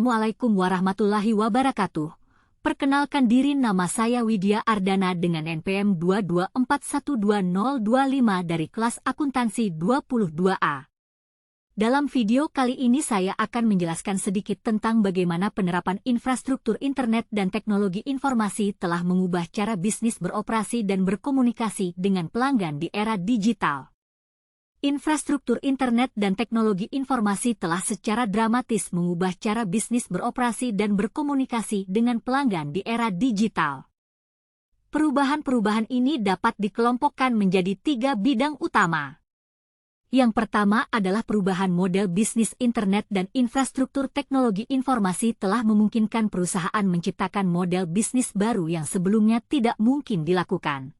Assalamualaikum warahmatullahi wabarakatuh. Perkenalkan diri, nama saya Widya Ardana dengan NPM 224122025 dari kelas akuntansi 22A. Dalam video kali ini saya akan menjelaskan sedikit tentang bagaimana penerapan infrastruktur internet dan teknologi informasi telah mengubah cara bisnis beroperasi dan berkomunikasi dengan pelanggan di era digital. Infrastruktur internet dan teknologi informasi telah secara dramatis mengubah cara bisnis beroperasi dan berkomunikasi dengan pelanggan di era digital. Perubahan-perubahan ini dapat dikelompokkan menjadi 3 bidang utama. Yang pertama adalah perubahan model bisnis internet dan infrastruktur teknologi informasi telah memungkinkan perusahaan menciptakan model bisnis baru yang sebelumnya tidak mungkin dilakukan.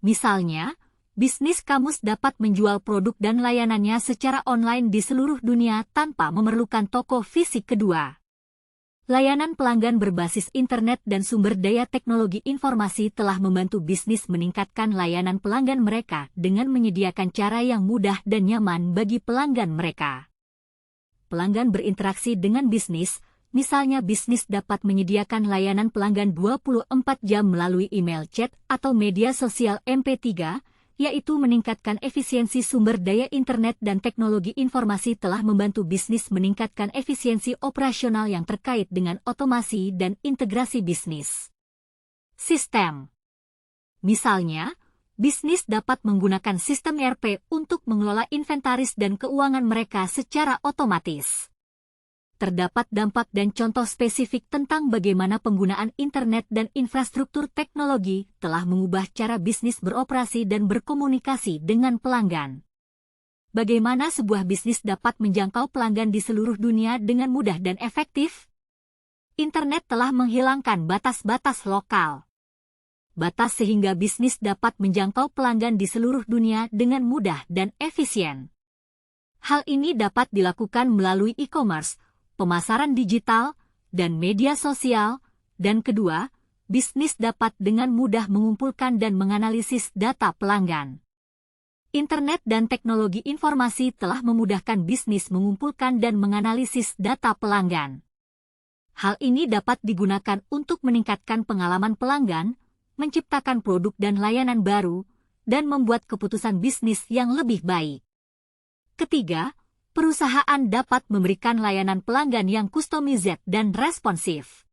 Misalnya, bisnis kamus dapat menjual produk dan layanannya secara online di seluruh dunia tanpa memerlukan toko fisik kedua. Layanan pelanggan berbasis internet dan sumber daya teknologi informasi telah membantu bisnis meningkatkan layanan pelanggan mereka dengan menyediakan cara yang mudah dan nyaman bagi pelanggan mereka. Pelanggan berinteraksi dengan bisnis, misalnya bisnis dapat menyediakan layanan pelanggan 24 jam melalui email, chat, atau media sosial MP3, yaitu meningkatkan efisiensi sumber daya internet dan teknologi informasi telah membantu bisnis meningkatkan efisiensi operasional yang terkait dengan otomasi dan integrasi bisnis sistem. Misalnya, bisnis dapat menggunakan sistem ERP untuk mengelola inventaris dan keuangan mereka secara otomatis. Terdapat dampak dan contoh spesifik tentang bagaimana penggunaan internet dan infrastruktur teknologi telah mengubah cara bisnis beroperasi dan berkomunikasi dengan pelanggan. Bagaimana sebuah bisnis dapat menjangkau pelanggan di seluruh dunia dengan mudah dan efektif? Internet telah menghilangkan batas-batas lokal. Batas sehingga bisnis dapat menjangkau pelanggan di seluruh dunia dengan mudah dan efisien. Hal ini dapat dilakukan melalui e-commerce, pemasaran digital, dan media sosial, dan kedua, bisnis dapat dengan mudah mengumpulkan dan menganalisis data pelanggan. Internet dan teknologi informasi telah memudahkan bisnis mengumpulkan dan menganalisis data pelanggan. Hal ini dapat digunakan untuk meningkatkan pengalaman pelanggan, menciptakan produk dan layanan baru, dan membuat keputusan bisnis yang lebih baik. Ketiga, perusahaan dapat memberikan layanan pelanggan yang customized dan responsif.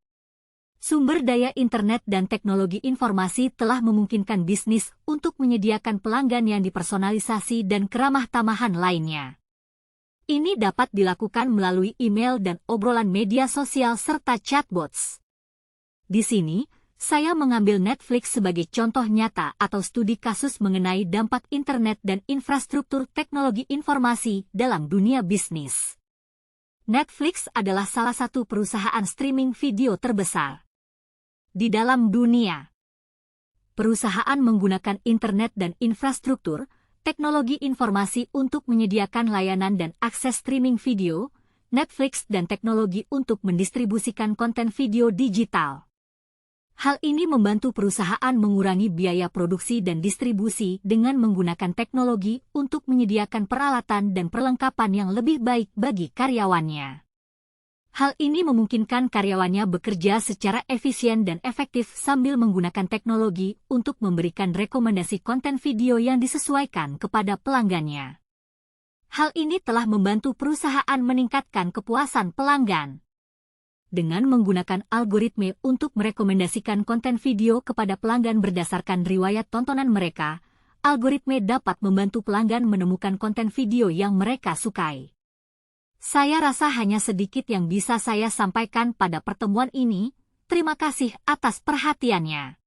Sumber daya internet dan teknologi informasi telah memungkinkan bisnis untuk menyediakan pelanggan yang dipersonalisasi dan keramah tamahan lainnya. Ini dapat dilakukan melalui email dan obrolan media sosial serta chatbots. Di sini, saya mengambil Netflix sebagai contoh nyata atau studi kasus mengenai dampak internet dan infrastruktur teknologi informasi dalam dunia bisnis. Netflix adalah salah satu perusahaan streaming video terbesar di dalam dunia. Perusahaan menggunakan internet dan infrastruktur teknologi informasi untuk menyediakan layanan dan akses streaming video, Netflix dan teknologi untuk mendistribusikan konten video digital. Hal ini membantu perusahaan mengurangi biaya produksi dan distribusi dengan menggunakan teknologi untuk menyediakan peralatan dan perlengkapan yang lebih baik bagi karyawannya. Hal ini memungkinkan karyawannya bekerja secara efisien dan efektif sambil menggunakan teknologi untuk memberikan rekomendasi konten video yang disesuaikan kepada pelanggannya. Hal ini telah membantu perusahaan meningkatkan kepuasan pelanggan. Dengan menggunakan algoritma untuk merekomendasikan konten video kepada pelanggan berdasarkan riwayat tontonan mereka, algoritma dapat membantu pelanggan menemukan konten video yang mereka sukai. Saya rasa hanya sedikit yang bisa saya sampaikan pada pertemuan ini. Terima kasih atas perhatiannya.